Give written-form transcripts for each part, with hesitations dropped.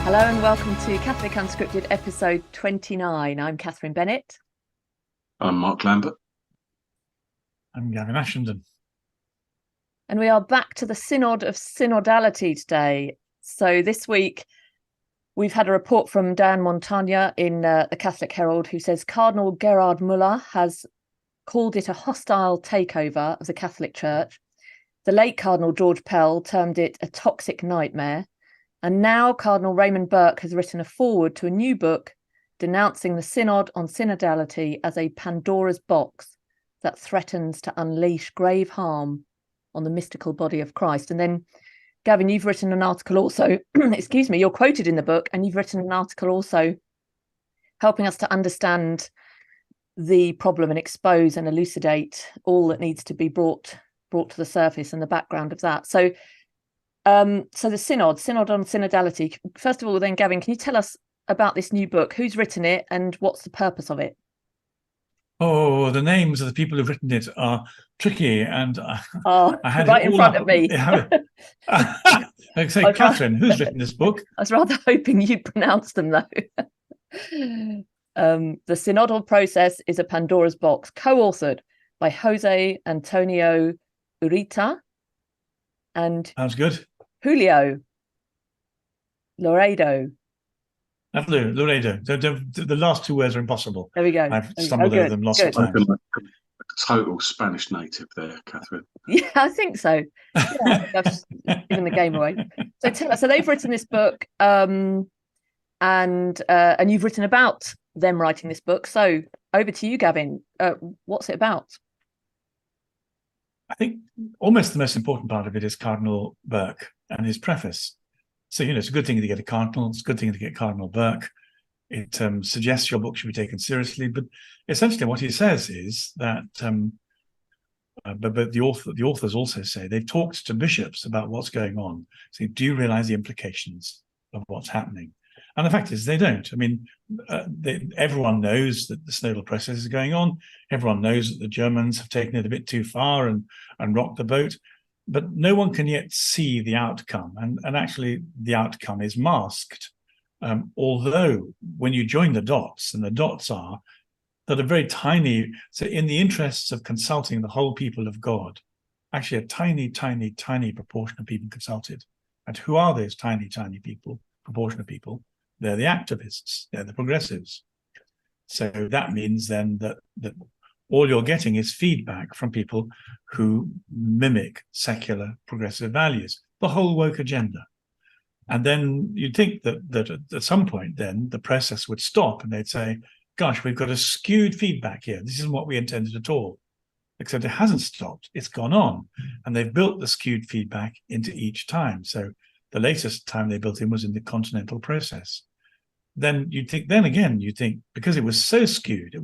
Hello and welcome to Catholic Unscripted episode 29. I'm Catherine Bennett. I'm Mark Lambert. I'm Gavin Ashenden. And we are back to the Synod of Synodality today. So this week we've had a report from Diane Montagna in the Catholic Herald who says Cardinal Gerard Muller has called it a hostile takeover of the Catholic Church. The late Cardinal George Pell termed it a toxic nightmare. And now Cardinal Raymond Burke has written a foreword to a new book denouncing the Synod on Synodality as a Pandora's box that threatens to unleash grave harm on the mystical body of Christ. And then, Gavin, you've written an article also, excuse me, you're quoted in the book, and you've written an article also helping us to understand the problem and expose and elucidate all that needs to be brought to the surface and the background of that. So the Synod on Synodality. First of all, then, Gavin, can you tell us about this new book? Who's written it and what's the purpose of it? Oh, the names of the people who've written it are tricky, and I had right it in front of me. Like say, Catherine, who's written this book? I was rather hoping you'd pronounce them, though. The synodal process is a Pandora's box, co-authored by Jose Antonio Urita and Sounds good. Julio Loredo. Loredo. The last two words are impossible. There we go. I've stumbled over them lots of times. Like a total Spanish native there, Catherine. Yeah, I think so. Yeah, I've just given the game away. So they've written this book, and you've written about them writing this book. So over to you, Gavin. What's it about? I think almost the most important part of it is Cardinal Burke and his preface. So, it's a good thing to get a cardinal. It's a good thing to get Cardinal Burke. It suggests your book should be taken seriously. But essentially what he says is that, but the authors also say they've talked to bishops about what's going on. So do you realize the implications of what's happening? And the fact is they don't. I mean, everyone knows that the synodal process is going on. Everyone knows that the Germans have taken it a bit too far and rocked the boat. But no one can yet see the outcome. And actually, the outcome is masked. Although when you join the dots, and the dots are that are very tiny, so in the interests of consulting the whole people of God, actually a tiny, tiny, tiny proportion of people consulted. And who are those tiny, tiny proportion of people? They're the activists, they're the progressives. So that means then that all you're getting is feedback from people who mimic secular progressive values, the whole woke agenda. And then you'd think that at some point then the process would stop and they'd say, gosh, we've got a skewed feedback here. This isn't what we intended at all. Except it hasn't stopped, it's gone on. And they've built the skewed feedback into each time. So the latest time they built in was in the continental process. Then you'd think, because it was so skewed,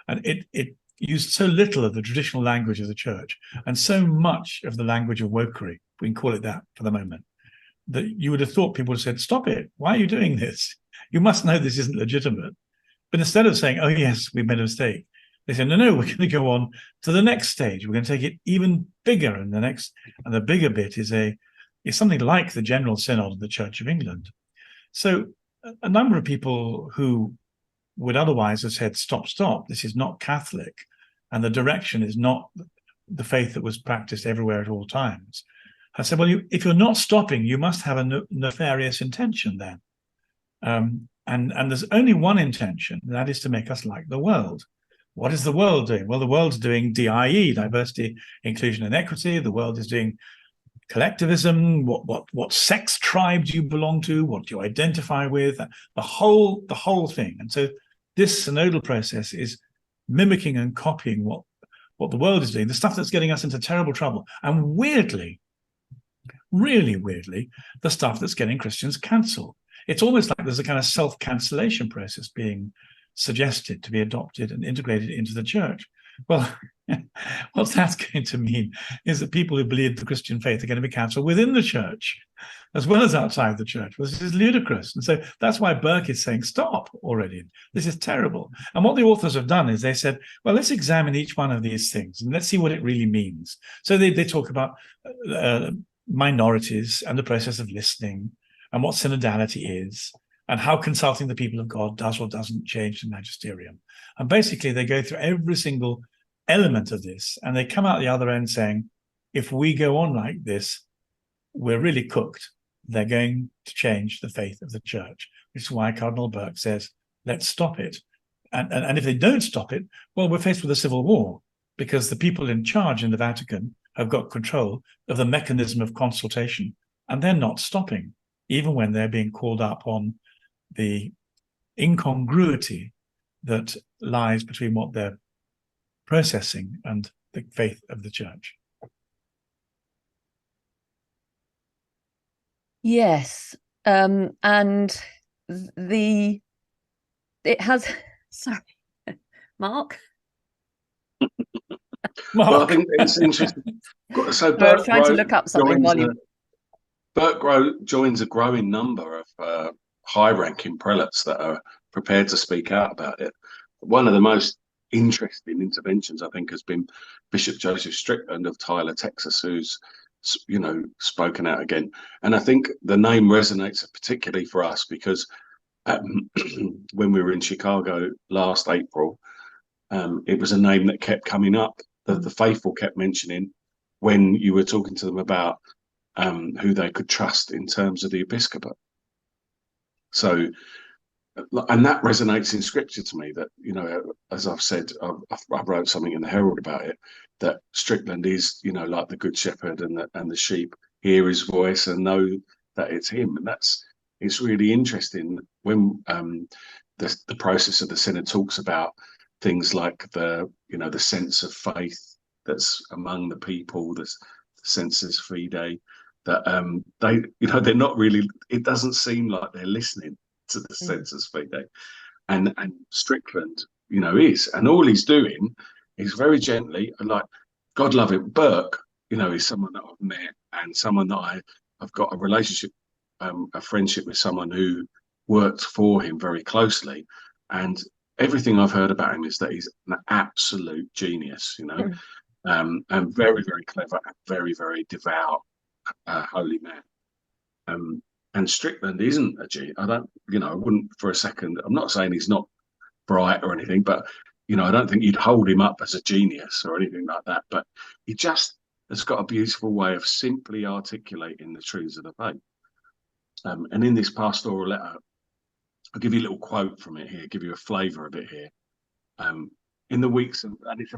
it used so little of the traditional language of the church and so much of the language of wokery, if we can call it that for the moment, that you would have thought people would have said, stop it. Why are you doing this? You must know this isn't legitimate. But instead of saying, oh, yes, we've made a mistake, they said, no, we're going to go on to the next stage. We're going to take it even bigger. And the bigger bit is something like the General Synod of the Church of England. So a number of people who would otherwise have said, stop, this is not Catholic, and the direction is not the faith that was practiced everywhere at all times, have said, well, if you're not stopping, you must have a nefarious intention then. And there's only one intention, and that is to make us like the world. What is the world doing? Well, the world's doing DIE, diversity, inclusion, and equity. The world is doing collectivism. What sex tribe do you belong to? What do you identify with? The whole thing. And so this synodal process is mimicking and copying what the world is doing, the stuff that's getting us into terrible trouble. And weirdly, really weirdly, the stuff that's getting Christians cancelled. It's almost like there's a kind of self-cancellation process being suggested to be adopted and integrated into the church. Well, what that's going to mean is that people who believe the Christian faith are going to be cancelled within the church as well as outside the church. Well, this is ludicrous. And so that's why Burke is saying, stop already. This is terrible. And what the authors have done is they said, well, let's examine each one of these things and let's see what it really means. So they talk about minorities and the process of listening and what synodality is and how consulting the people of God does or doesn't change the magisterium. And basically, they go through every single element of this, and they come out the other end saying, if we go on like this, we're really cooked. They're going to change the faith of the church, which is why Cardinal Burke says, let's stop it. And if they don't stop it, well, we're faced with a civil war, because the people in charge in the Vatican have got control of the mechanism of consultation, and they're not stopping, even when they're being called up on the incongruity that lies between what they're processing and the faith of the church. Yes, and it has. Sorry, Mark. Well, I think it's interesting. So I was trying to look up something while you. Burke joins a growing number of high-ranking prelates that are prepared to speak out about it. One of the most interesting interventions, I think, has been Bishop Joseph Strickland of Tyler, Texas, who's spoken out again. And I think the name resonates particularly for us because when we were in Chicago last April, it was a name that kept coming up, that the faithful kept mentioning when you were talking to them about who they could trust in terms of the episcopate. So, and that resonates in scripture to me, that, as I've said, I wrote something in the Herald about it, that Strickland is, like the good shepherd, and the sheep hear his voice and know that it's him. And it's really interesting when the process of the Synod talks about things like the sense of faith that's among the people, the sensus fidei, that they're not really, it doesn't seem like they're listening to the sensus fidei, and Strickland is, and all he's doing is very gently, and like, God love it, Burke is someone that I've met, and someone that I've got a relationship, a friendship with, someone who worked for him very closely, and everything I've heard about him is that he's an absolute genius, and very, very clever, and very, very devout, holy man. And Strickland isn't a genius. I wouldn't for a second, I'm not saying he's not bright or anything, but, I don't think you'd hold him up as a genius or anything like that. But he just has got a beautiful way of simply articulating the truths of the faith. And in this pastoral letter, I'll give you a little quote from it here, give you a flavour of it here. In the weeks, and it's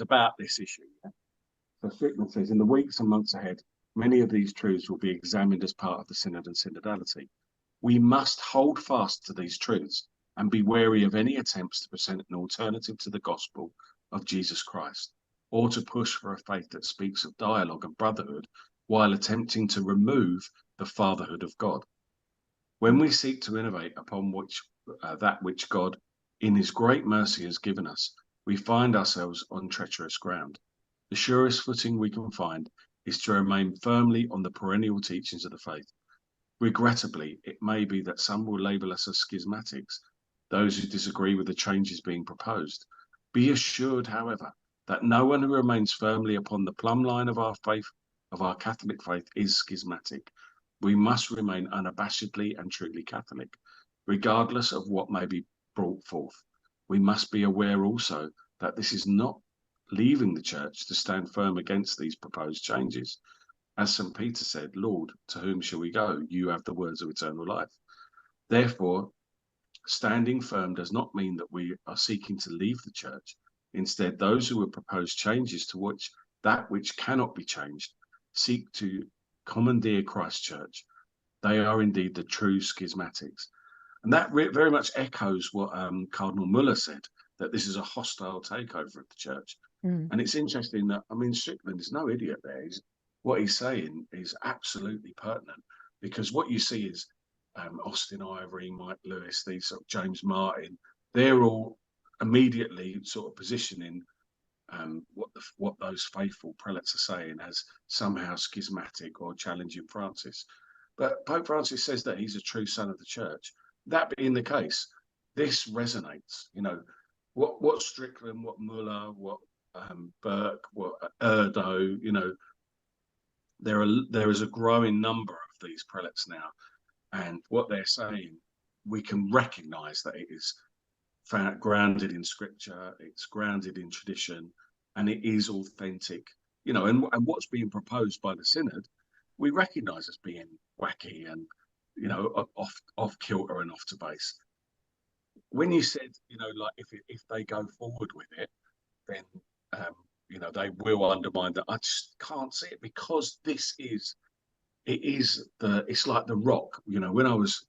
about this issue. Yeah? So Strickland says, in the weeks and months ahead, many of these truths will be examined as part of the Synod and Synodality. We must hold fast to these truths and be wary of any attempts to present an alternative to the gospel of Jesus Christ, or to push for a faith that speaks of dialogue and brotherhood while attempting to remove the fatherhood of God. When we seek to innovate upon that which God in his great mercy has given us, we find ourselves on treacherous ground. The surest footing we can find is to remain firmly on the perennial teachings of the faith. Regrettably, it may be that some will label us as schismatics, those who disagree with the changes being proposed. Be assured, however, that no one who remains firmly upon the plumb line of our faith, of our Catholic faith, is schismatic. We must remain unabashedly and truly Catholic, regardless of what may be brought forth. We must be aware also that this is not leaving the church to stand firm against these proposed changes. As St. Peter said, Lord, to whom shall we go? You have the words of eternal life. Therefore, standing firm does not mean that we are seeking to leave the church. Instead, those who would propose changes to that which cannot be changed seek to commandeer Christ's church. They are indeed the true schismatics. And that very much echoes what Cardinal Muller said, that this is a hostile takeover of the church. And it's interesting that, Strickland is no idiot there. What he's saying is absolutely pertinent, because what you see is Austin Ivory, Mike Lewis, these sort of James Martin, they're all immediately sort of positioning what those faithful prelates are saying as somehow schismatic or challenging Francis. But Pope Francis says that he's a true son of the church. That being the case, this resonates. What Strickland, what Muller, what Burke, what Erdo, there is a growing number of these prelates now, and what they're saying we can recognise that it is grounded in Scripture, it's grounded in tradition, and it is authentic. You know, and what's being proposed by the Synod, we recognise as being wacky and, you know, off kilter and off to base. When you said, you know, like if they go forward with it, then you know, they will undermine that. I just can't see it, because it's like the rock. You know, when I was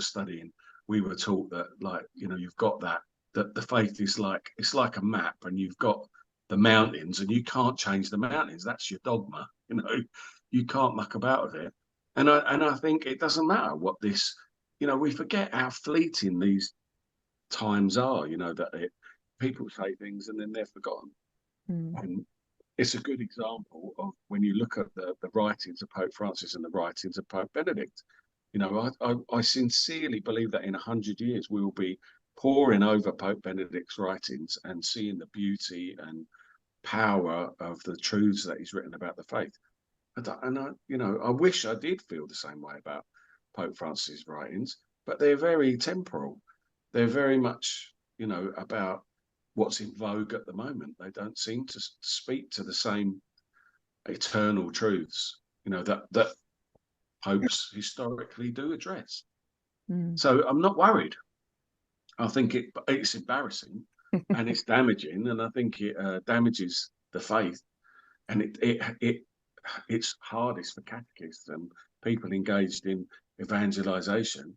studying, we were taught that, like, you know, you've got that the faith is like, it's like a map, and you've got the mountains, and you can't change the mountains. That's your dogma. You know, you can't muck about with it. And I think it doesn't matter what this, you know, we forget how fleeting these times are. You know, that people say things and then they're forgotten. And it's a good example of when you look at the writings of Pope Francis and the writings of Pope Benedict. You know, I sincerely believe that in 100 years we will be poring over Pope Benedict's writings and seeing the beauty and power of the truths that he's written about the faith. And I, you know, I wish I did feel the same way about Pope Francis' writings, but they're very temporal. They're very much, you know, about what's in vogue at the moment. They don't seem to speak to the same eternal truths, you know, that popes historically do address. So I'm not worried. I think it's embarrassing and it's damaging, and I think it damages the faith, and it's hardest for catechists and people engaged in evangelization.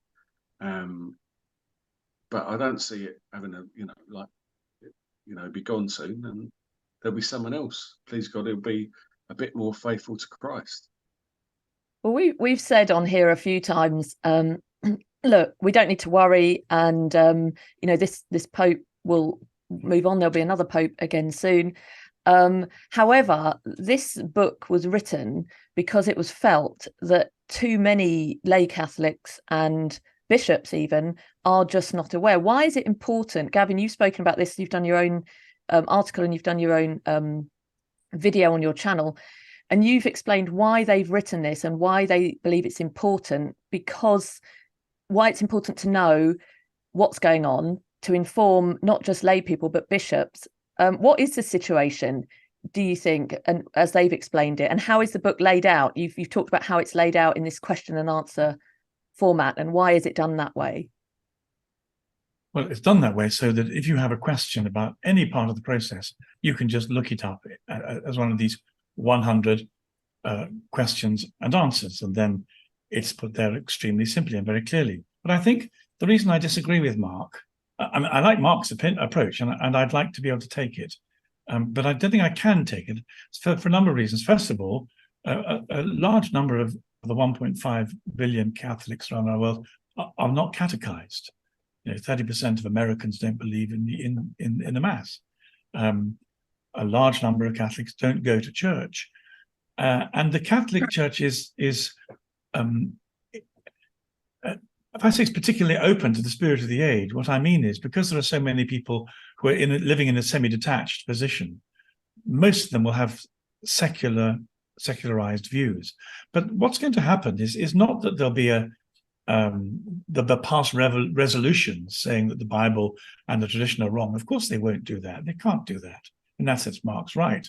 But I don't see it having a, you know, like, you know, be gone soon, and there'll be someone else, please God, who'll be a bit more faithful to Christ. Well, we've said on here a few times, look, we don't need to worry, and you know, this Pope will move on. There'll be another Pope again soon. However, this book was written because it was felt that too many lay Catholics and bishops even are just not aware. Why is it important? Gavin, you've spoken about this. You've done your own article, and you've done your own video on your channel, and you've explained why they've written this and why they believe it's important, because why it's important to know what's going on, to inform not just lay people but bishops. What is the situation, do you think, and as they've explained it, and how is the book laid out? You've talked about how it's laid out in this question and answer format, and why is it done that way? Well, it's done that way so that if you have a question about any part of the process, you can just look it up as one of these 100 questions and answers, and then it's put there extremely simply and very clearly. But I think the reason I disagree with Mark, I mean, I like Mark's approach, and I'd like to be able to take it, but I don't think I can take it for a number of reasons. First of all, a large number of the 1.5 billion Catholics around our world are not catechized. You know, 30% of Americans don't believe in the Mass. A large number of Catholics don't go to church, and the Catholic Church is if I say it's particularly open to the spirit of the age, what I mean is, because there are so many people who are living in a semi-detached position, most of them will have secularized views. But what's going to happen is not that there'll be the past resolutions saying that the Bible and the tradition are wrong. Of course they won't do that. They can't do that. In that sense, Mark's right.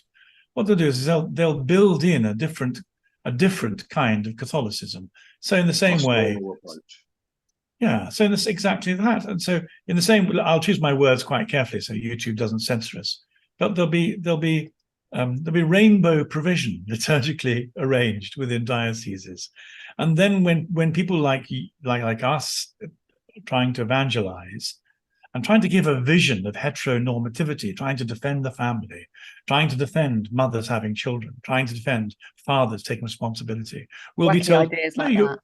What they'll do is they'll build in a different kind of Catholicism. So in the same way, yeah. So this exactly that, and so in the same, I'll choose my words quite carefully so YouTube doesn't censor us. But there'll be rainbow provision liturgically arranged within dioceses, and then when people like us trying to evangelize and trying to give a vision of heteronormativity, trying to defend the family, trying to defend mothers having children, trying to defend fathers taking responsibility, we'll be told, ideas like that.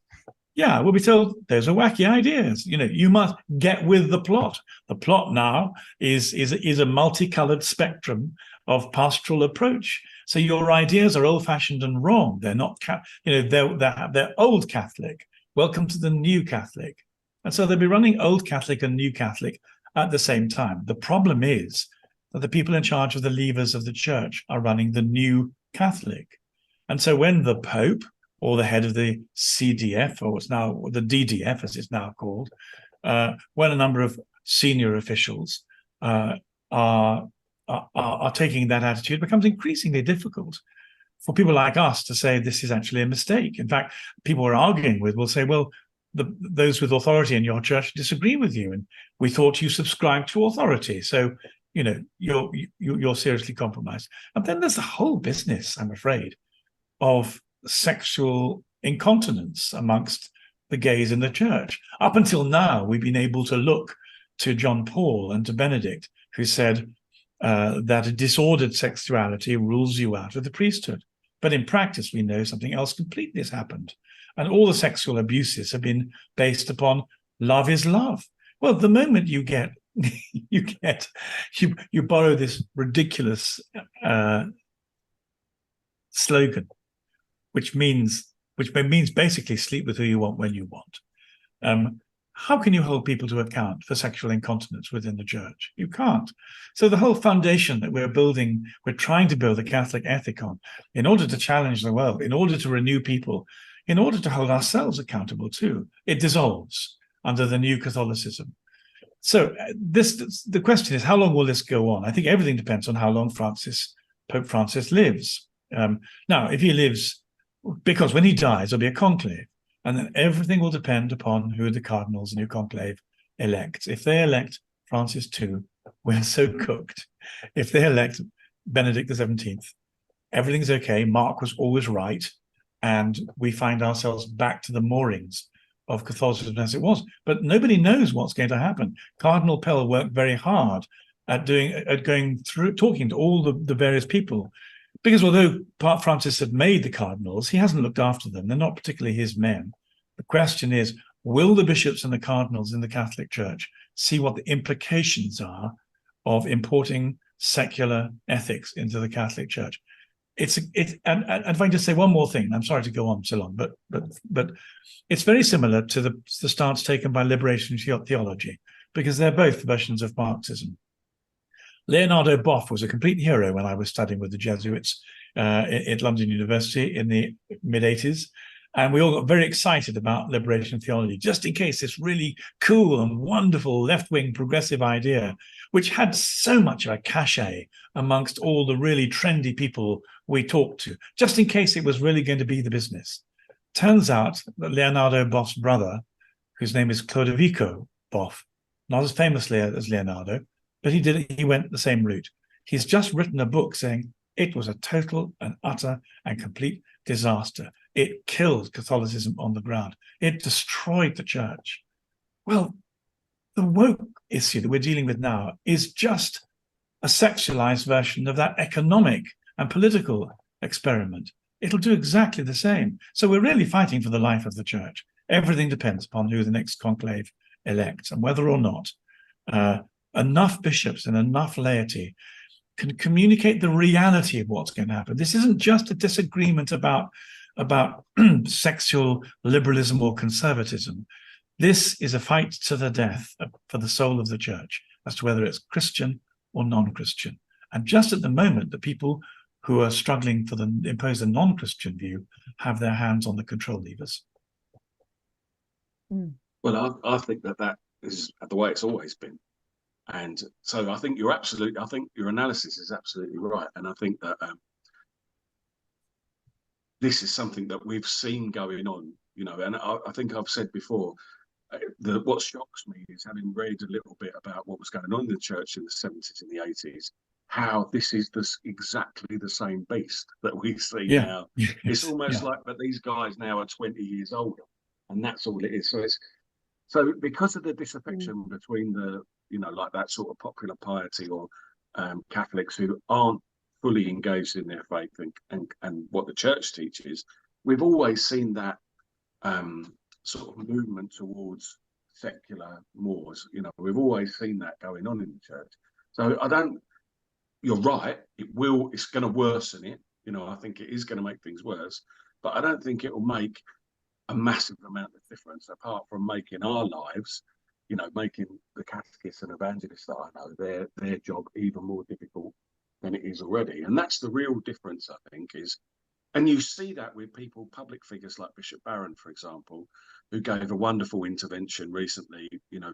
Yeah, we'll be told those are wacky ideas. You know, you must get with the plot. The plot now is a multicolored spectrum of pastoral approach. So your ideas are old-fashioned and wrong. They're not, they're old Catholic. Welcome to the new Catholic. And so they'll be running old Catholic and new Catholic at the same time. The problem is that the people in charge of the levers of the church are running the new Catholic. And so when the Pope or the head of the CDF, or what's now the DDF, as it's now called, when a number of senior officials are taking that attitude, it becomes increasingly difficult for people like us to say this is actually a mistake. In fact, people we're arguing with will say, well, those with authority in your church disagree with you, and we thought you subscribed to authority, so you're seriously compromised. And then there's the whole business, I'm afraid, of sexual incontinence amongst the gays in the church. Up until now, we've been able to look to John Paul and to Benedict, who said that a disordered sexuality rules you out of the priesthood. But in practice, we know something else completely has happened. And all the sexual abuses have been based upon love is love. Well, the moment you borrow this ridiculous slogan, which means basically sleep with who you want when you want. How can you hold people to account for sexual incontinence within the church? You can't. So the whole foundation that we're trying to build a Catholic ethic on, in order to challenge the world, in order to renew people, in order to hold ourselves accountable too, it dissolves under the new Catholicism. So the question is, how long will this go on? I think everything depends on how long Pope Francis lives. Now, if he lives, because when he dies, there'll be a conclave, and then everything will depend upon who the cardinals in your conclave elect. If they elect Francis II, we're so cooked. If they elect Benedict XVII, everything's okay. Mark was always right, and we find ourselves back to the moorings of Catholicism as it was. But nobody knows what's going to happen. Cardinal Pell worked very hard at going through, talking to all the various people, because although Pope Francis had made the cardinals, he hasn't looked after them. They're not particularly his men. The question is, will the bishops and the cardinals in the Catholic Church see what the implications are of importing secular ethics into the Catholic Church? And if I can just say one more thing, I'm sorry to go on so long, but it's very similar to the stance taken by liberation theology, because they're both versions of Marxism. Leonardo Boff was a complete hero when I was studying with the Jesuits at London University in the mid-80s. And we all got very excited about liberation theology, just in case this really cool and wonderful left-wing progressive idea, which had so much of a cachet amongst all the really trendy people we talked to, just in case it was really going to be the business. Turns out that Leonardo Boff's brother, whose name is Clodovico Boff, not as famously as Leonardo, but he went the same route. He's just written a book saying it was a total and utter and complete disaster. It killed Catholicism on the ground. It destroyed the church. Well, the woke issue that we're dealing with now is just a sexualized version of that economic and political experiment. It'll do exactly the same. So we're really fighting for the life of the church. Everything depends upon who the next conclave elects and whether or not enough bishops and enough laity can communicate the reality of what's going to happen. This isn't just a disagreement about sexual liberalism or conservatism. This is a fight to the death for the soul of the church as to whether it's Christian or non-Christian. And just at the moment, the people who are struggling to impose a non-Christian view have their hands on the control levers. Well, I think that is the way it's always been. And so I think your analysis is absolutely right. And I think that this is something that we've seen going on, and I think I've said before, what shocks me is, having read a little bit about what was going on in the church in the 70s and the 80s, how this is exactly the same beast that we see now. Yes. It's almost like that these guys now are 20 years older, and that's all it is. So because of the disaffection between the, like that sort of popular piety or Catholics who aren't fully engaged in their faith and what the church teaches, we've always seen that sort of movement towards secular mores. We've always seen that going on in the church. So you're right, it's going to worsen it. I think it is going to make things worse, but I don't think it will make a massive amount of difference, apart from making our lives, making the catechists and evangelists that I know, their job even more difficult than it is already. And that's the real difference, I think, and you see that with public figures like Bishop Barron, for example, who gave a wonderful intervention recently,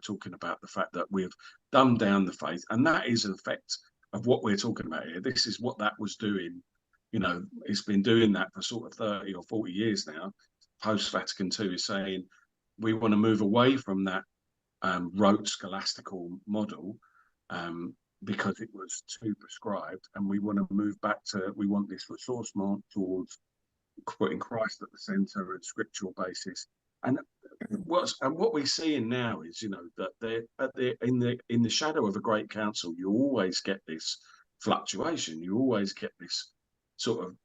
talking about the fact that we've dumbed down the faith, and that is an effect of what we're talking about here. This is what that was doing. It's been doing that for sort of 30 or 40 years now. Post-Vatican II is saying we want to move away from that rote scholastical model because it was too prescribed, and we want to move back to, we want this resource mark towards putting Christ at the centre and scriptural basis. And what we're seeing now is, that in the shadow of a great council, you always get this fluctuation. You always get this sort of,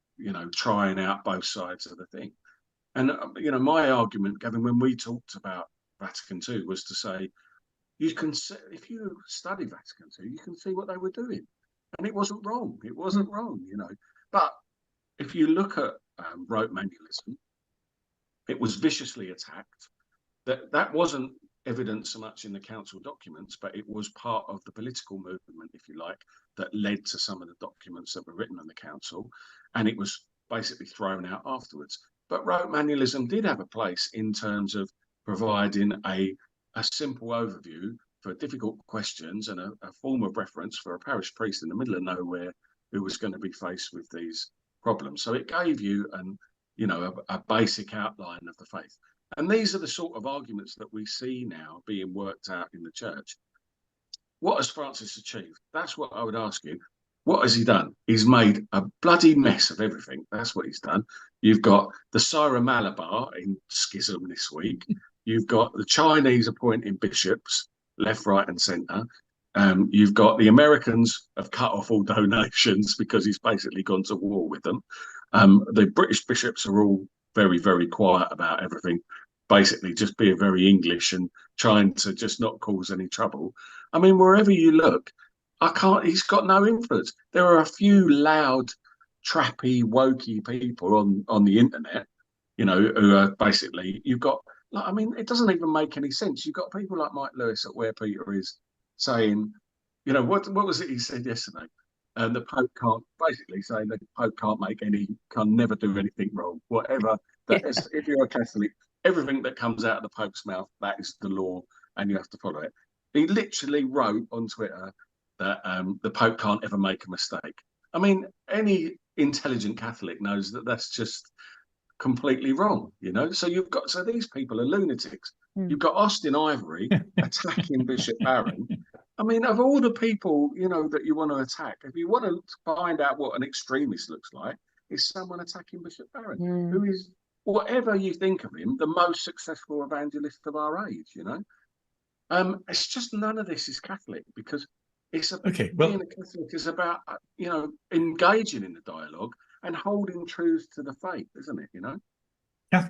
trying out both sides of the thing. And my argument, Gavin, when we talked about Vatican II, was to say, you can see, if you study Vatican II, you can see what they were doing, and it wasn't wrong. It wasn't wrong, But if you look at rote manualism, it was viciously attacked. That wasn't evident so much in the council documents, but it was part of the political movement, if you like, that led to some of the documents that were written on the council, and it was basically thrown out afterwards. But rote manualism did have a place in terms of providing a simple overview for difficult questions and a form of reference for a parish priest in the middle of nowhere who was going to be faced with these problems. So it gave you a basic outline of the faith. And these are the sort of arguments that we see now being worked out in the church. What has Francis achieved? That's what I would ask you. What has he done? He's made a bloody mess of everything. That's what he's done. You've got the Syra Malabar in schism this week. You've got the Chinese appointing bishops, left, right, and centre. You've got the Americans have cut off all donations because he's basically gone to war with them. The British bishops are all very, very quiet about everything, basically just being very English and trying to just not cause any trouble. I mean, wherever you look, he's got no influence. There are a few loud, trappy, wokey people on the internet, who are basically, you've got, it doesn't even make any sense. You've got people like Mike Lewis at Where Peter Is saying, what was it he said yesterday? The Pope can't, basically saying that the Pope can never do anything wrong. Whatever, if you're a Catholic, everything that comes out of the Pope's mouth, that is the law and you have to follow it. He literally wrote on Twitter that the Pope can't ever make a mistake. I mean, any intelligent Catholic knows that that's just completely wrong, So so these people are lunatics. You've got Austin Ivory attacking Bishop Barron. I mean, of all the people, that you want to attack, if you want to find out what an extremist looks like, it's someone attacking Bishop Barron, who is, whatever you think of him, the most successful evangelist of our age, It's just none of this is Catholic, because being a Catholic is about, engaging in the dialogue and holding truths to the faith, isn't it,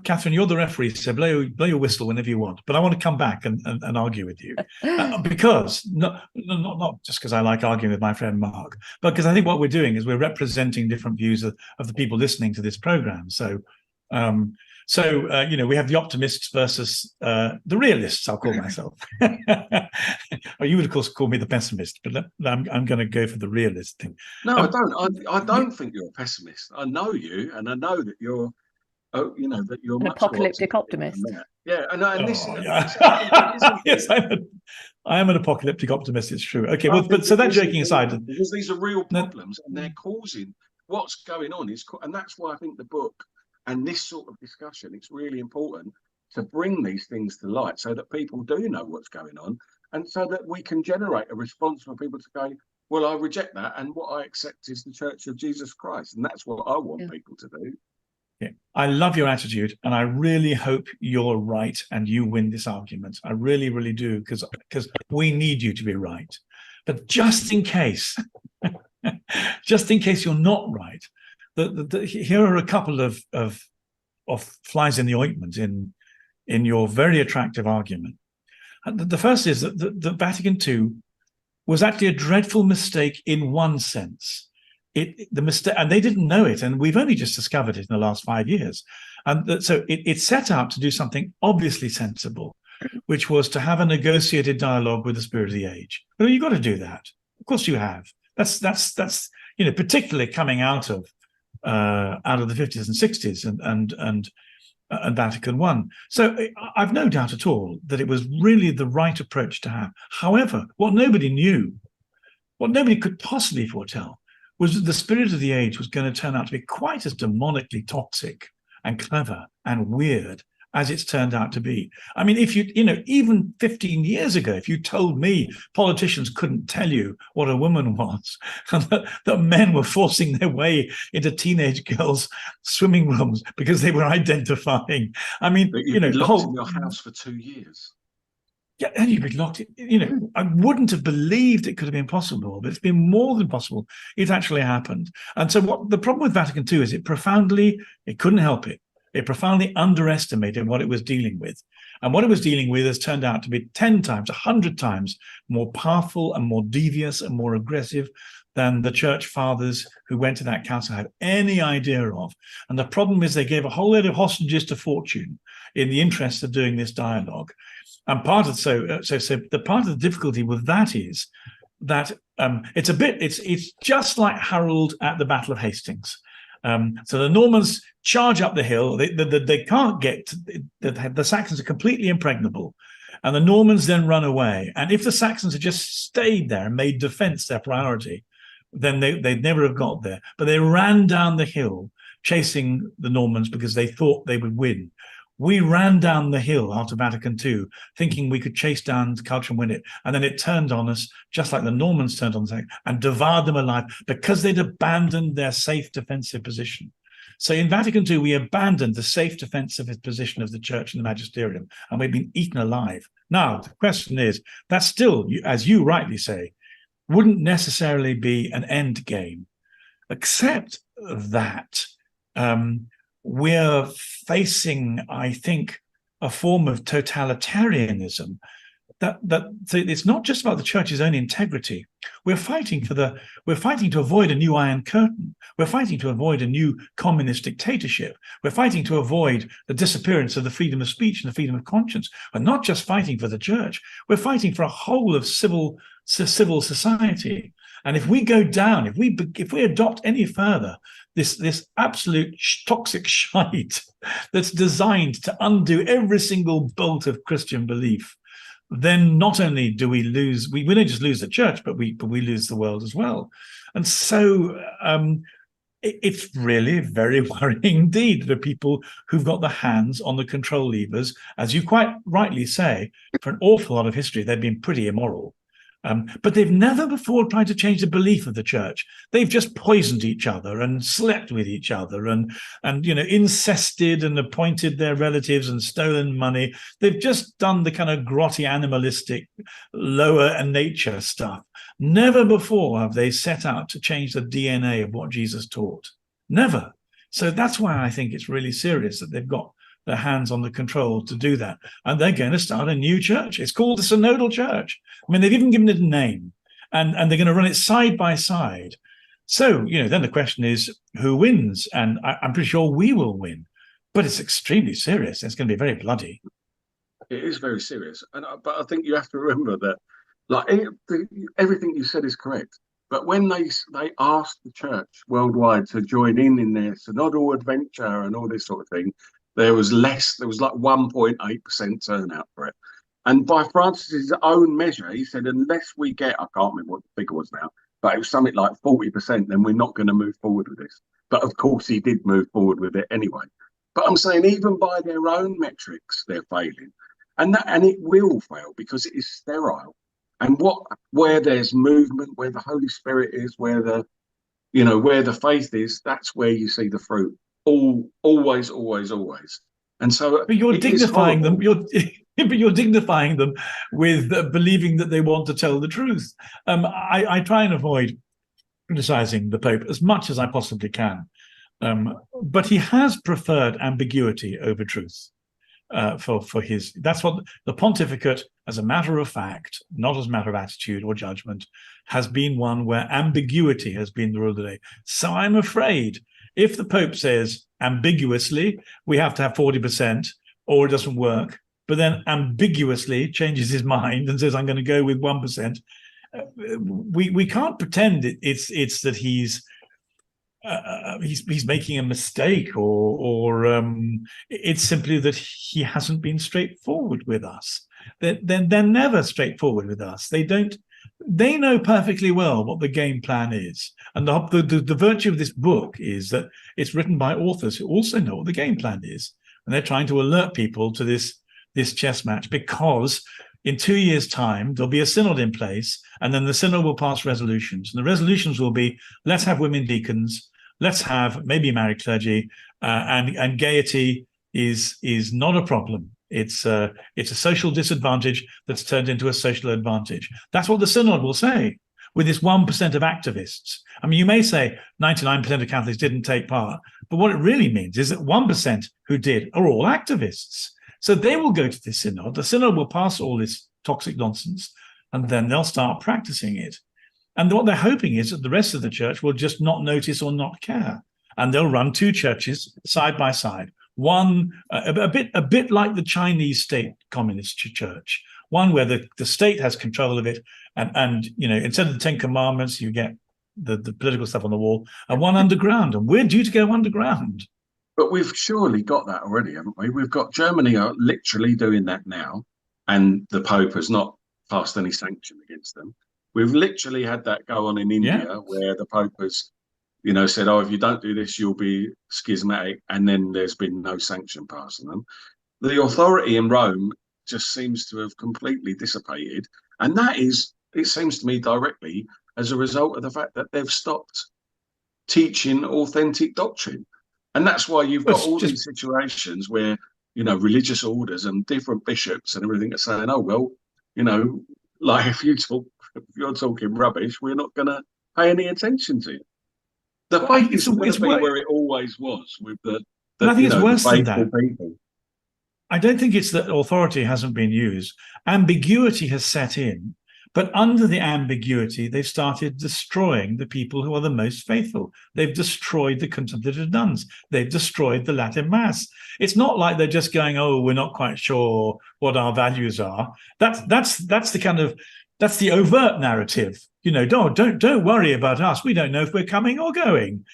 Catherine, you're the referee, so blow your whistle whenever you want. But I want to come back and argue with you, because not just because I like arguing with my friend Mark, but because I think what we're doing is we're representing different views of the people listening to this program. So, we have the optimists versus the realists. I'll call myself. Or you would, of course, call me the pessimist, but I'm going to go for the realist thing. No, I don't. I don't think you're a pessimist. I know you, and I know that you're. That you're an apocalyptic optimist. Yeah, and this. Yes, I am an apocalyptic optimist. It's true. Okay, well, but so that joking aside, because these are real problems, and they're causing what's going on and that's why I think the book and this sort of discussion, it's really important to bring these things to light so that people do know what's going on, and so that we can generate a response for people to go, well, I reject that, and what I accept is the Church of Jesus Christ, and that's what I want people to do. Yeah, I love your attitude, and I really hope you're right and you win this argument. I really, really do, because we need you to be right. But just in case, you're not right, here are a couple of flies in the ointment in your very attractive argument. And the first is that the Vatican II was actually a dreadful mistake in one sense. The mistake, and they didn't know it, and we've only just discovered it in the last 5 years. And so it set out to do something obviously sensible, which was to have a negotiated dialogue with the spirit of the age. Well, you've got to do that. Of course, you have. That's particularly coming out of the 50s and 60s, and Vatican I. So I've no doubt at all that it was really the right approach to have. However, what nobody knew, what nobody could possibly foretell, was that the spirit of the age was going to turn out to be quite as demonically toxic and clever and weird as it's turned out to be. I mean, if even 15 years ago, if you told me politicians couldn't tell you what a woman was, and that men were forcing their way into teenage girls' swimming rooms because they were identifying, I mean, But you've been locked in your house for 2 years. Yeah, and you'd be locked in. I wouldn't have believed it could have been possible, but it's been more than possible. It's actually happened. And so what the problem with Vatican II is it couldn't help it. It profoundly underestimated what it was dealing with. And what it was dealing with has turned out to be 10 times, 100 times more powerful and more devious and more aggressive than the church fathers who went to that council had any idea of. And the problem is they gave a whole load of hostages to fortune in the interest of doing this dialogue. And part of the difficulty with that is that it's just like Harold at the Battle of Hastings. So the Normans charge up the hill. They can't get the Saxons are completely impregnable, and the Normans then run away. And if the Saxons had just stayed there and made defense their priority, then they'd never have got there. But they ran down the hill chasing the Normans because they thought they would win. We ran down the hill after Vatican II, thinking we could chase down the culture and win it. And then it turned on us, just like the Normans turned on us, and devoured them alive because they'd abandoned their safe defensive position. So in Vatican II, we abandoned the safe defensive position of the church and the magisterium, and we've been eaten alive. Now, the question is, that still, as you rightly say, wouldn't necessarily be an end game, except that we're facing, I think, a form of totalitarianism that so it's not just about the church's own integrity. We're fighting to avoid a new Iron Curtain. We're fighting to avoid a new communist dictatorship. We're fighting to avoid the disappearance of the freedom of speech and the freedom of conscience. We're not just fighting for the church. We're fighting for a whole of civil society. And if we go down, if we adopt any further this absolute toxic shite that's designed to undo every single bolt of Christian belief, then not only do we lose, we don't just lose the church, but we lose the world as well. And so it's really very worrying indeed that the people who've got the hands on the control levers, as you quite rightly say, for an awful lot of history, they've been pretty immoral. But they've never before tried to change the belief of the church. They've just poisoned each other and slept with each other and incested and appointed their relatives and stolen money. They've just done the kind of grotty, animalistic, lower nature stuff. Never before have they set out to change the DNA of what Jesus taught. Never. So that's why I think it's really serious that they've got their hands on the control to do that. And they're going to start a new church. It's called the Synodal Church. I mean, they've even given it a name, and they're going to run it side by side. So, then the question is, who wins? And I'm pretty sure we will win, but it's extremely serious. It's going to be very bloody. It is very serious. But I think you have to remember that, like, everything you said is correct. But when they asked the church worldwide to join in their synodal adventure and all this sort of thing, there was like 1.8% turnout for it. And by Francis's own measure, he said, unless we get, I can't remember what the figure was now, but it was something like 40%, then we're not going to move forward with this. But of course, he did move forward with it anyway. But I'm saying even by their own metrics, they're failing. And it will fail because it is sterile. And where there's movement, where the Holy Spirit is, where the faith is, that's where you see the fruit. Always. And so, but you're dignifying them. You're dignifying them with believing that they want to tell the truth. I try and avoid criticizing the Pope as much as I possibly can, but he has preferred ambiguity over truth. That's what the pontificate, as a matter of fact, not as a matter of attitude or judgment, has been one where ambiguity has been the rule of the day. So I'm afraid if the Pope says ambiguously, we have to have 40% or it doesn't work, but then ambiguously changes his mind and says, I'm going to go with 1%, we can't pretend it's that he's he's making a mistake, or it's simply that he hasn't been straightforward with us. They're never straightforward with us. They know perfectly well what the game plan is. And the virtue of this book is that it's written by authors who also know what the game plan is. And they're trying to alert people to this chess match, because in 2 years' time, there'll be a synod in place, and then the synod will pass resolutions. And the resolutions will be, let's have women deacons, let's have maybe married clergy, and gaiety is not a problem. It's a social disadvantage that's turned into a social advantage. That's what the synod will say with this 1% of activists. I mean, you may say 99% of Catholics didn't take part, but what it really means is that 1% who did are all activists. So they will go to the synod. The synod will pass all this toxic nonsense, and then they'll start practicing it. And what they're hoping is that the rest of the church will just not notice or not care. And they'll run two churches side by side. One, a bit like the Chinese state communist church, one where the state has control of it. And instead of the 10 Commandments, you get the political stuff on the wall, and one underground. And we're due to go underground. But we've surely got that already, haven't we? We've got Germany are literally doing that now, and the Pope has not passed any sanction against them. We've literally had that go on in India, where the Pope has, said, "Oh, if you don't do this, you'll be schismatic," and then there's been no sanction passed on them. The authority in Rome just seems to have completely dissipated, and that is, it seems to me, directly as a result of the fact that they've stopped teaching authentic doctrine. And that's why you've got all these situations where, religious orders and different bishops and everything are saying, "Oh, well, like if you're talking rubbish, we're not going to pay any attention to you." The faith is going to be where it always was with I think it's worse than that. People. I don't think it's that authority hasn't been used. Ambiguity has set in, but under the ambiguity, they've started destroying the people who are the most faithful. They've destroyed the contemplative nuns. They've destroyed the Latin Mass. It's not like they're just going, "Oh, we're not quite sure what our values are." That's the overt narrative. Don't worry about us. We don't know if we're coming or going,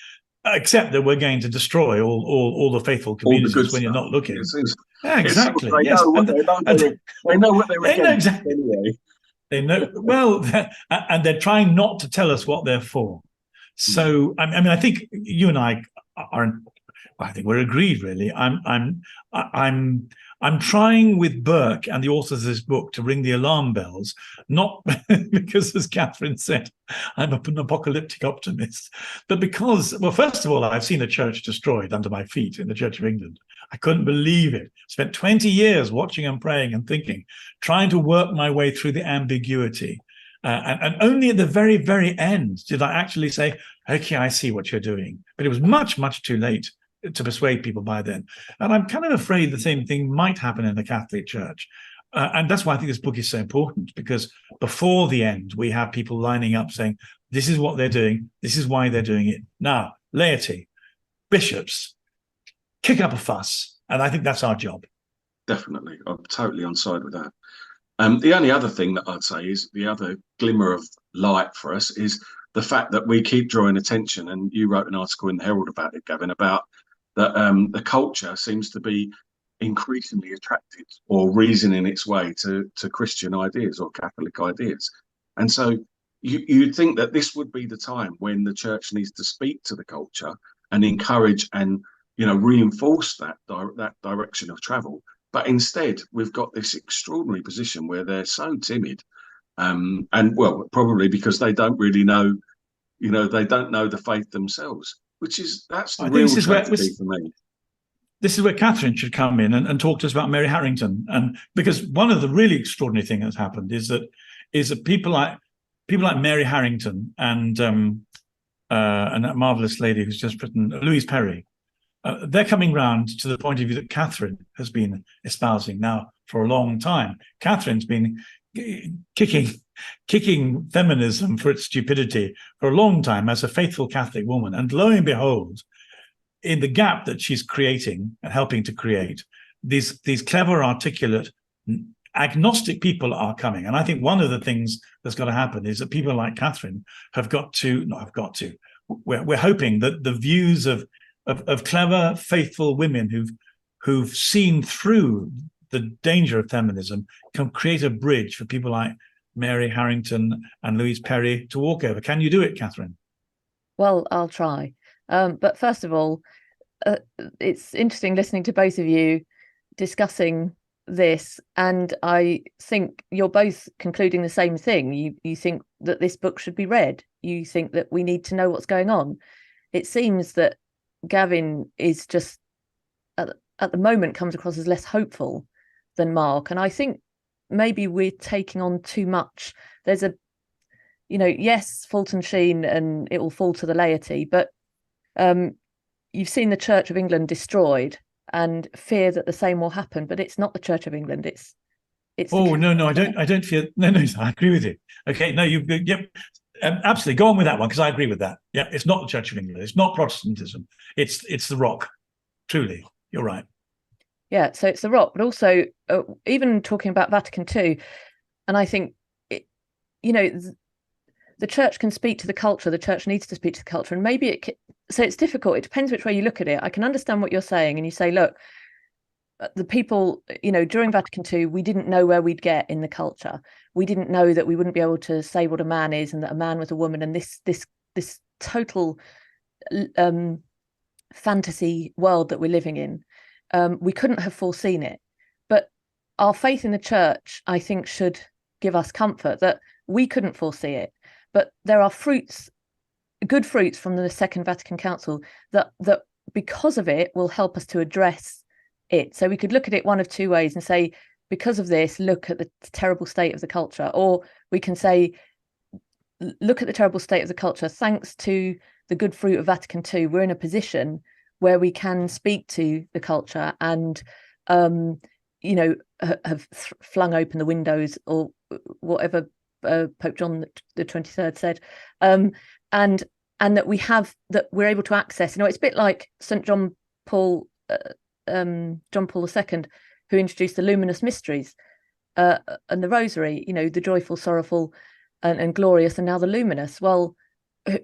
except that we're going to destroy all the faithful communities when you're not looking. Exactly. They know what they're against anyway. They know well, and they're trying not to tell us what they're for. So, I mean, I think you and I are. I think we're agreed, really. I'm trying with Burke and the authors of this book to ring the alarm bells, not because, as Catherine said, I'm an apocalyptic optimist, but because, well, first of all, I've seen a church destroyed under my feet in the Church of England. I couldn't believe it. Spent 20 years watching and praying and thinking, trying to work my way through the ambiguity. And only at the very, very end did I actually say, "Okay, I see what you're doing." But it was much, much too late to persuade people by then. And I'm kind of afraid the same thing might happen in the Catholic Church. And that's why I think this book is so important, because before the end, we have people lining up saying, this is what they're doing, this is why they're doing it. Now, laity, bishops, kick up a fuss. And I think that's our job. Definitely. I'm totally on side with that. The only other thing that I'd say is the other glimmer of light for us is the fact that we keep drawing attention, and you wrote an article in the Herald about it, Gavin, about that the culture seems to be increasingly attracted or reasoning its way to Christian ideas or Catholic ideas. And so you'd think that this would be the time when the church needs to speak to the culture and encourage and reinforce that direction of travel. But instead, we've got this extraordinary position where they're so timid, and well, probably because they don't really know, they don't know the faith themselves. That's the real tragedy for me. This is where Catherine should come in and talk to us about Mary Harrington, and because one of the really extraordinary things that's happened is that people like Mary Harrington and that marvelous lady who's just written, Louise Perry, they're coming round to the point of view that Catherine has been espousing now for a long time. Catherine's been kicking feminism for its stupidity for a long time as a faithful Catholic woman. And lo and behold, in the gap that she's creating and helping to create, these clever, articulate, agnostic people are coming. And I think one of the things that's got to happen is that people like Catherine we're hoping that the views of clever, faithful women who've seen through the danger of feminism can create a bridge for people like Mary Harrington and Louise Perry to walk over. Can you do it, Catherine? Well, I'll try. But first of all, it's interesting listening to both of you discussing this, and I think you're both concluding the same thing. You think that this book should be read. You think that we need to know what's going on. It seems that Gavin is just at the moment comes across as less hopeful than Mark, and I think maybe we're taking on too much. There's yes, Fulton Sheen, and it will fall to the laity, but you've seen the Church of England destroyed and fear that the same will happen, but it's not the Church of England. It's oh no, I don't fear. No, I agree with you. Okay, no, yep, absolutely. Go on with that one, because I agree with that. Yeah, it's not the Church of England. It's not Protestantism. It's the Rock. Truly, you're right. Yeah, so it's the Rock, but also even talking about Vatican II, and I think the Church can speak to the culture. The Church needs to speak to the culture, and maybe so it's difficult. It depends which way you look at it. I can understand what you're saying, and you say, look, the people, during Vatican II, we didn't know where we'd get in the culture. We didn't know that we wouldn't be able to say what a man is, and that a man was a woman, and this total fantasy world that we're living in. We couldn't have foreseen it. But our faith in the Church, I think, should give us comfort that we couldn't foresee it. But there are good fruits from the Second Vatican Council that because of it will help us to address it. So we could look at it one of two ways and say, because of this, look at the terrible state of the culture. Or we can say, look at the terrible state of the culture. Thanks to the good fruit of Vatican II, we're in a position where we can speak to the culture and, have flung open the windows, or whatever Pope John the 23rd said, and that we're able to access. It's a bit like St. John Paul II, who introduced the luminous mysteries and the Rosary. The joyful, sorrowful, and glorious, and now the luminous. Well,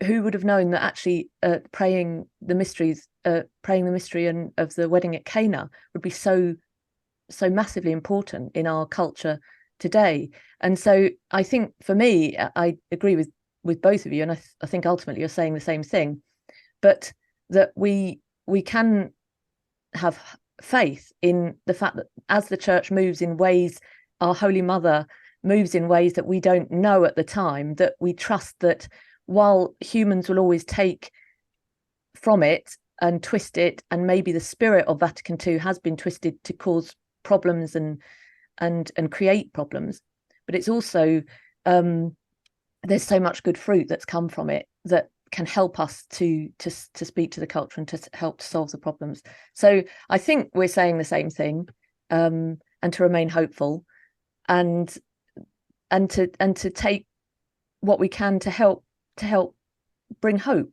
who would have known that actually praying the mystery of the wedding at Cana would be so massively important in our culture today? And so I think, for me, I agree with both of you, and I think ultimately you're saying the same thing, but that we can have faith in the fact that as the Church moves in ways, our Holy Mother moves in ways that we don't know at the time, that we trust that while humans will always take from it and twist it, and maybe the spirit of Vatican II has been twisted to cause problems and create problems, but it's also there's so much good fruit that's come from it that can help us to speak to the culture and to help to solve the problems. So I think we're saying the same thing, and to remain hopeful, and to take what we can to help bring hope.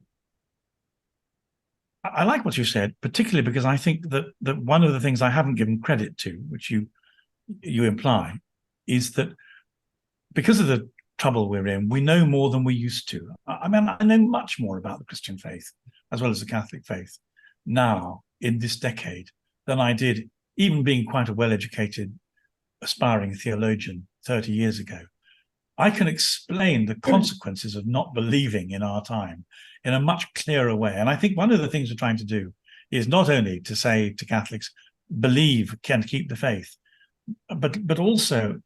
I like what you said, particularly because I think that one of the things I haven't given credit to, which you imply, is that because of the trouble we're in, we know more than we used to. I mean, I know much more about the Christian faith as well as the Catholic faith now in this decade than I did, even being quite a well-educated, aspiring theologian 30 years ago. I can explain the consequences of not believing in our time in a much clearer way. And I think one of the things we're trying to do is not only to say to Catholics, believe, can keep the faith, but also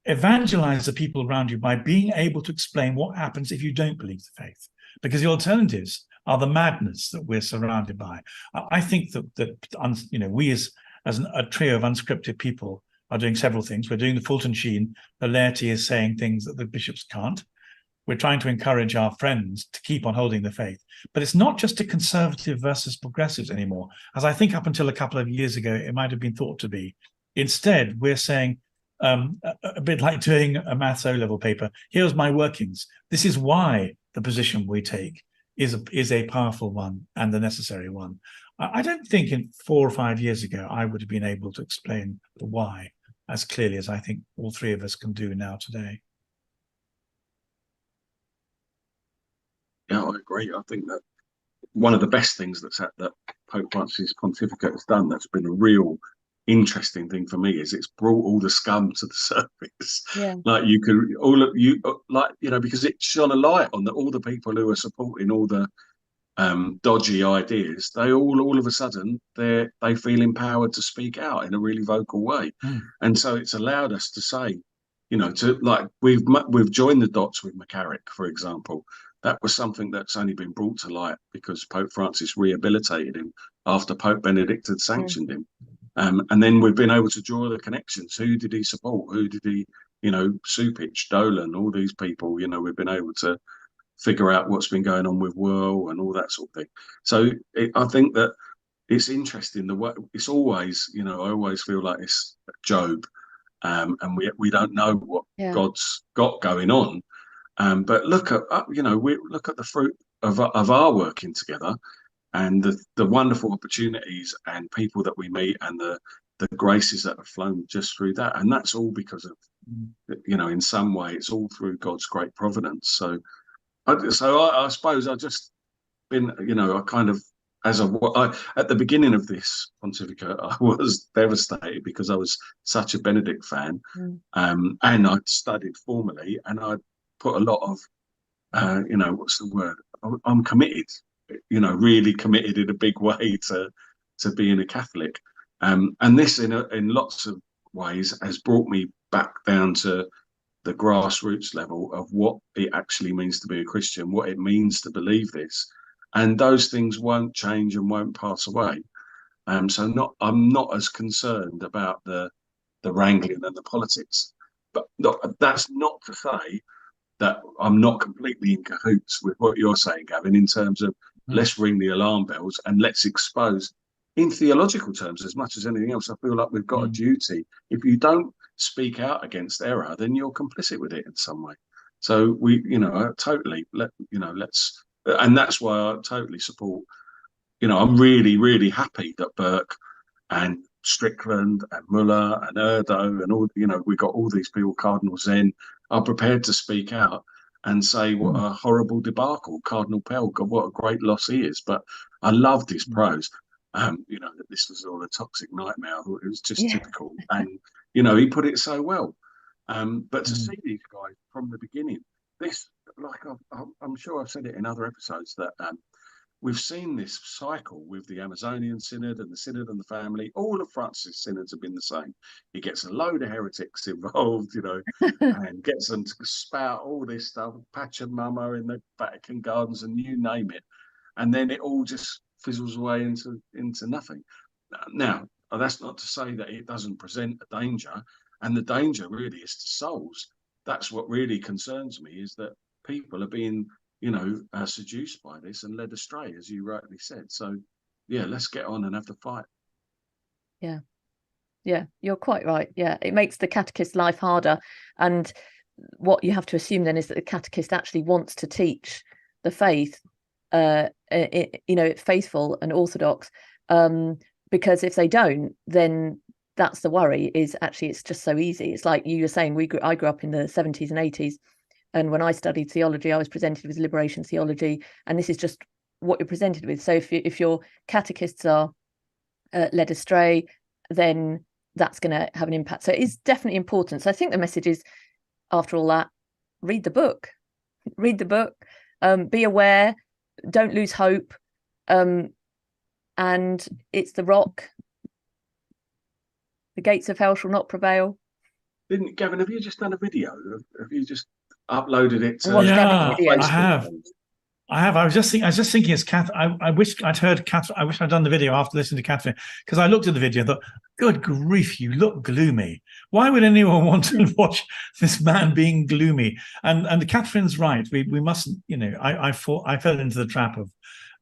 evangelize the people around you by being able to explain what happens if you don't believe the faith, because the alternatives are the madness that we're surrounded by. I think that we as a trio of unscripted people are doing several things. We're doing the Fulton Sheen. The laity is saying things that the bishops can't. We're trying to encourage our friends to keep on holding the faith. But it's not just a conservative versus progressives anymore, as I think up until a couple of years ago it might have been thought to be. Instead, we're saying, a bit like doing a maths O-level paper, here's my workings. This is why the position we take is a powerful one and the necessary one. I don't think in 4 or 5 years ago I would have been able to explain the why as clearly as I think all three of us can do now today. Yeah, I agree. I think that one of the best things that Pope Francis' pontificate has done that's been a real interesting thing for me is it's brought all the scum to the surface. Yeah. Like you could all of you like because it shone a light on all the people who are supporting all the dodgy ideas. They all of a sudden they feel empowered to speak out in a really vocal way, and so it's allowed us to say, to like we've joined the dots with McCarrick, for example. That was something that's only been brought to light because Pope Francis rehabilitated him after Pope Benedict had sanctioned him. And then we've been able to draw the connections. Who did he support? Who did he, Supich, Dolan, all these people, we've been able to figure out what's been going on with Whirl and all that sort of thing. So I think that it's interesting. The way it's always, I always feel like it's Job, and we don't know what God's got going on. But look at we look at the fruit of our working together, and the wonderful opportunities and people that we meet, and the graces that have flown just through that, and that's all because of in some way it's all through God's great providence. So I suppose I've just been I kind of at the beginning of this pontificate I was devastated because I was such a Benedict fan, and I'd studied formally, and I put a lot of what's the word, I'm committed, really committed in a big way to being a Catholic, and this in lots of ways has brought me back down to the grassroots level of what it actually means to be a Christian, what it means to believe this, and those things won't change and won't pass away. So I'm not as concerned about the wrangling and the politics, but that's not to say that I'm not completely in cahoots with what you're saying, Gavin, in terms of let's ring the alarm bells and let's expose, in theological terms, as much as anything else, I feel like we've got a duty. If you don't speak out against error, then you're complicit with it in some way. So we, totally, let's, and that's why I totally support, I'm really, really happy that Burke and Strickland and Muller and Erdo and all, we got all these people, Cardinal Zen, are prepared to speak out and say what a horrible debacle Cardinal Pell, God, what a great loss he is. But I loved his prose. That this was all a toxic nightmare. I thought it was just typical, and he put it so well. But to see these guys from the beginning, this, like I'm sure I've said it in other episodes, that we've seen this cycle with the Amazonian Synod and the Synod and the Family. All of Francis' synods have been the same. He gets a load of heretics involved, and gets them to spout all this stuff, Pachamama in the Vatican Gardens, and you name it, and then it all just fizzles away into nothing. Now, that's not to say that it doesn't present a danger, and the danger really is to souls. That's what really concerns me, is that people are being seduced by this and led astray, as you rightly said. So let's get on and have the fight. Yeah, you're quite right. Yeah, it makes the catechist's life harder, and what you have to assume then is that the catechist actually wants to teach the faith, faithful and orthodox, because if they don't, then that's the worry, is actually it's just so easy. It's like you were saying, I grew up in the 70s and 80s, and when I studied theology, I was presented with liberation theology, and this is just what you're presented with. So if your catechists are led astray, then that's going to have an impact. So it is definitely important. So I think the message is, after all that, read the book, be aware, don't lose hope, and it's the rock. The gates of hell shall not prevail. Gavin, have you just done a video? Have you just uploaded it to Facebook? I have. I was just thinking, as Kath, I wish I'd heard Catherine. I wish I'd done the video after listening to Catherine, because I looked at the video and thought, good grief, you look gloomy. Why would anyone want to watch this man being gloomy? And Catherine's right. We mustn't, I fell into the trap of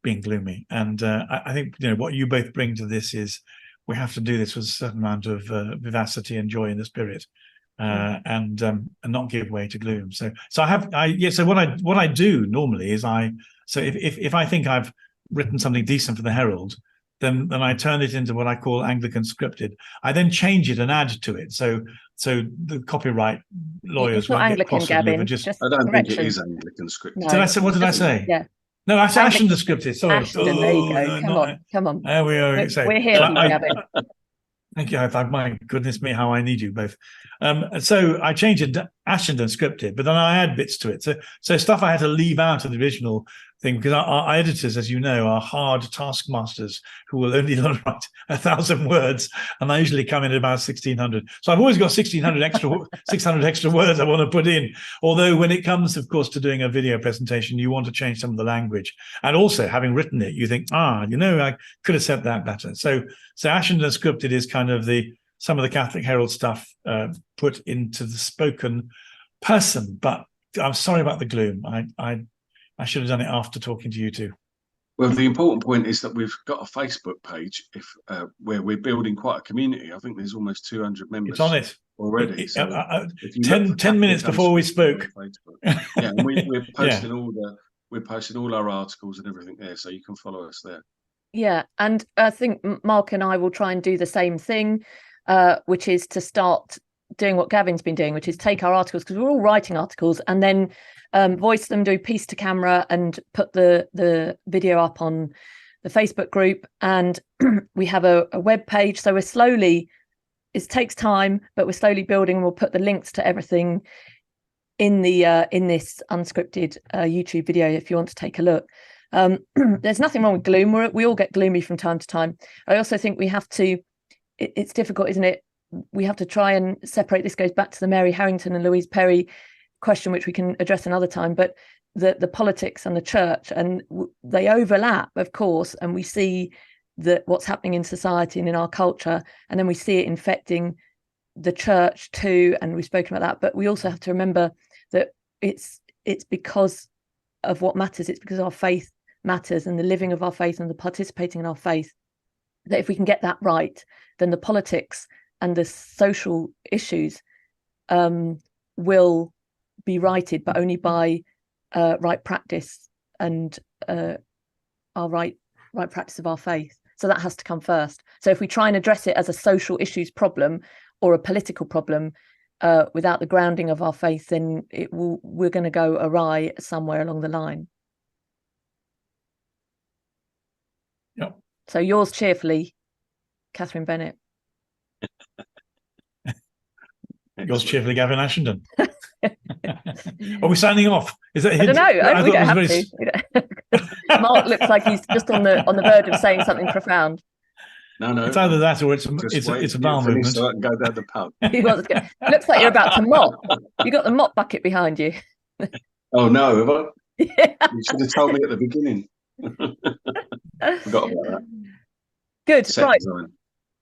being gloomy. And I think, what you both bring to this is we have to do this with a certain amount of vivacity and joy in the spirit. And not give way to gloom. So what I do normally is if I think I've written something decent for the Herald, then I turn it into what I call Anglican scripted. I then change it and add to it. So the copyright lawyers won't get cross with you. I don't think it is Anglican scripted. No. What did I say? Yeah. No, that's Ashton Unscripted. Sorry. Ashton, there you go. Come on. There we are. We're here for you, Gavin. Thank you. My goodness me, how I need you both. So I changed it to Ashton Unscripted, but then I add bits to it. So stuff I had to leave out of the original thing, because our editors, as you know, are hard taskmasters who will only write 1,000 words, and I usually come in at about 1,600. So I've always got 600 extra words I want to put in. Although when it comes, of course, to doing a video presentation, you want to change some of the language, and also having written it, you think, I could have said that better. So Ashton Unscripted is kind of some of the Catholic Herald stuff put into the spoken person. But I'm sorry about the gloom. I should have done it after talking to you two. Well, the important point is that we've got a Facebook page where we're building quite a community. I think there's almost 200 members. It's on it already. So 10 minutes before we spoke. Yeah, and we're posting we're posting all our articles and everything there, so you can follow us there. Yeah, and I think Mark and I will try and do the same thing, which is to start doing what Gavin's been doing, which is take our articles, because we're all writing articles, and then voice them, do piece to camera, and put the video up on the Facebook group. And we have a web page, so we're slowly, it takes time, but we're slowly building, and we'll put the links to everything in this unscripted YouTube video if you want to take a look. There's nothing wrong with gloom. We all get gloomy from time to time. I also think we have to, it's difficult, isn't it? We have to try and separate. This goes back to the Mary Harrington and Louise Perry question, which we can address another time, but the politics and the church, and they overlap, of course, and we see what's happening in society and in our culture, and then we see it infecting the church too, and we've spoken about that. But we also have to remember that it's because of what matters. It's because our faith matters, and the living of our faith and the participating in our faith, that if we can get that right, then the politics and the social issues will be righted, but only by right practice and our right practice of our faith. So that has to come first. So if we try and address it as a social issues problem or a political problem without the grounding of our faith, then we're going to go awry somewhere along the line. Yep. So yours cheerfully, Catherine Bennett. Yours cheerfully, Gavin Ashenden. Are we signing off? Is that? I don't know. We don't have to. Mark looks like he's just on the verge of saying something profound. No. It's either that or it's a bowel movement. So I can go down the pub. Looks like you're about to mop. You got the mop bucket behind you. Oh no! Have I? Yeah. You should have told me at the beginning. Forgot about that. Good. Right. Design.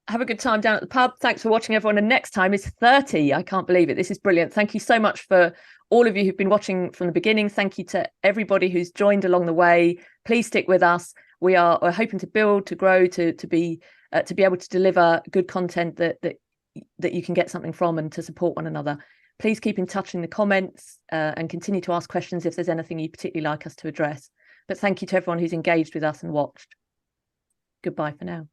Have a good time down at the pub. Thanks for watching, everyone. And next time is 30. I can't believe it. This is brilliant. Thank you so much for all of you who've been watching from the beginning. Thank you to everybody who's joined along the way. Please stick with us. We're hoping to build, to grow, to be able to deliver good content that you can get something from, and to support one another. Please keep in touch in the comments and continue to ask questions if there's anything you particularly like us to address. But thank you to everyone who's engaged with us and watched. Goodbye for now.